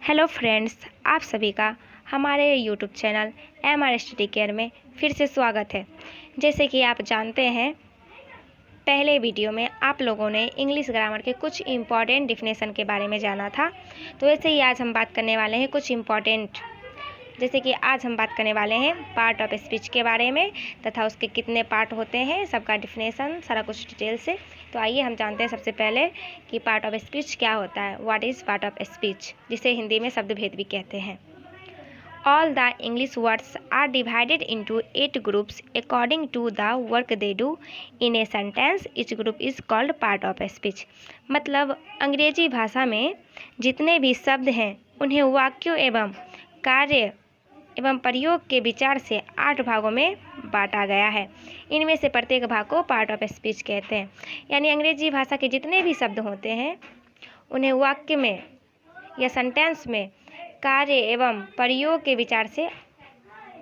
Hello friends, आप सभी का हमारे YouTube channel MR study care में फिर से स्वागत है। जैसे कि आप जानते हैं, पहले वीडियो में आप लोगों ने इंग्लिश ग्रामर के कुछ इम्पॉर्टेंट डिफिनेशन के बारे में जाना था। तो वैसे ही आज हम बात करने वाले हैं कुछ इम्पॉर्टेंट, जैसे कि आज हम बात करने वाले हैं पार्ट ऑफ स्पीच के बारे में तथा उसके कितने पार्ट होते हैं, सबका डिफिनेशन, सारा कुछ डिटेल से। तो आइए हम जानते हैं सबसे पहले कि पार्ट ऑफ स्पीच क्या होता है। What is part of speech, जिसे हिंदी में शब्द भेद भी कहते हैं। All the English words are divided into 8 groups according to the work they do in a sentence. Each group is called part of speech. मतलब अंग्रेजी भाषा में जितने भी शब्द हैं उन्हें वाक्यों एवं कार्य एवं प्रयोग के विचार से 8 भागों में बांटा गया है। इनमें से प्रत्येक भाग को पार्ट ऑफ स्पीच कहते हैं। यानी अंग्रेजी भाषा के जितने भी शब्द होते हैं उन्हें वाक्य में या सेंटेंस में कार्य एवं प्रयोग के विचार से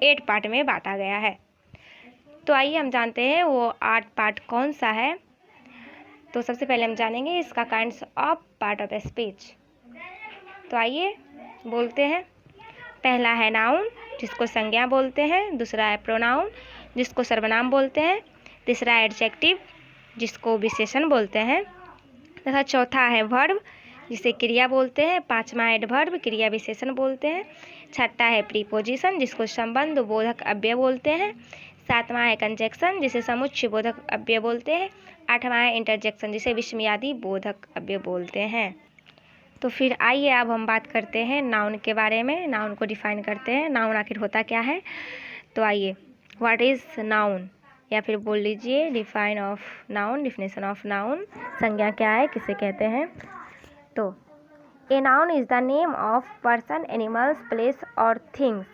8 पार्ट में बांटा गया है। तो आइए हम जानते हैं वो 8 पार्ट कौन सा है। तो सबसे पहले हम जानेंगे इसका kinds of part of speech. तो आइए बोलते हैं। पहला है नाउन, जिसको संज्ञा बोलते हैं। दूसरा है प्रोनाउन, जिसको सर्वनाम बोलते हैं। तीसरा है एडजेक्टिव, जिसको विशेषण बोलते हैं। तथा चौथा है वर्ब, जिसे क्रिया बोलते हैं। पांचवा है एडवर्ब, क्रिया विशेषण बोलते हैं। छठा है प्रीपोजिशन, जिसको संबंध बोधक अव्यय बोलते हैं। सातवां है कंजक्शन, जिसे समुच्चय बोधक अव्यय बोलते हैं। आठवां है इंटरजेक्शन, जिसे विस्मयादि बोधक अव्यय बोलते हैं। तो फिर आइए अब हम बात करते हैं नाउन के बारे में। नाउन को डिफाइन करते हैं, नाउन आखिर होता क्या है। तो आइए, व्हाट इज़ नाउन, या फिर बोल लीजिए define of noun, definition of noun. संज्ञा क्या है, किसे कहते हैं। तो a noun is the name of person, animals, place और थिंग्स।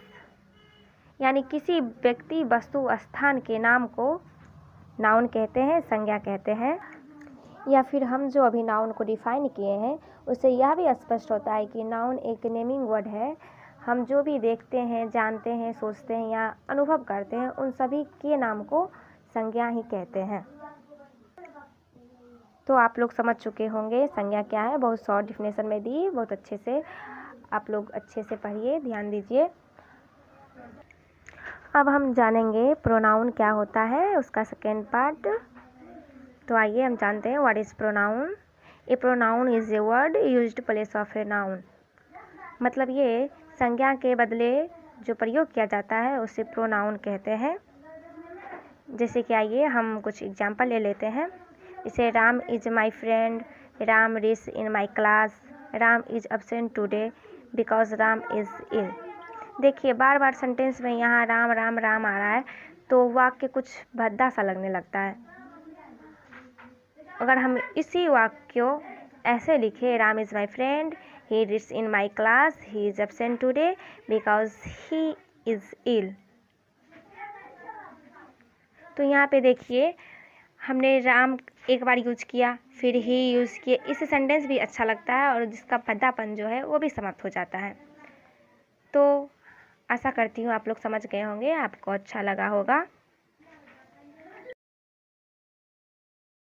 यानी किसी व्यक्ति, वस्तु, स्थान के नाम को नाउन कहते हैं, संज्ञा कहते हैं। या फिर हम जो अभी नाउन को डिफाइन किए हैं उससे यह भी स्पष्ट होता है कि नाउन एक नेमिंग वर्ड है। हम जो भी देखते हैं, जानते हैं, सोचते हैं या अनुभव करते हैं, उन सभी के नाम को संज्ञा ही कहते हैं। तो आप लोग समझ चुके होंगे संज्ञा क्या है, बहुत शॉर्ट डिफिनेशन में दी, बहुत अच्छे से आप लोग अच्छे से पढ़िए, ध्यान दीजिए। अब हम जानेंगे प्रोनाउन क्या होता है, उसका सेकेंड पार्ट। तो आइए हम जानते हैं what is pronoun. A pronoun is a word used place of a noun. मतलब ये संज्ञा के बदले जो प्रयोग किया जाता है उसे प्रोनाउन कहते हैं। जैसे कि आइए हम कुछ एग्जांपल ले लेते हैं। जैसे Ram is my friend, Ram reads in my class, Ram is absent today because Ram is ill. देखिए बार बार सेंटेंस में यहाँ राम राम राम आ रहा है तो वाक्य कुछ भद्दा सा लगने लगता है। अगर हम इसी वाक्य को ऐसे लिखे, Ram is my friend, he reads in my class, he is absent today because he is ill. तो यहाँ पे देखिए हमने राम एक बार यूज किया, फिर ही यूज़ किए, इससे सेंटेंस भी अच्छा लगता है और जिसका भद्दापन जो है वो भी समाप्त हो जाता है। तो आशा करती हूँ आप लोग समझ गए होंगे, आपको अच्छा लगा होगा।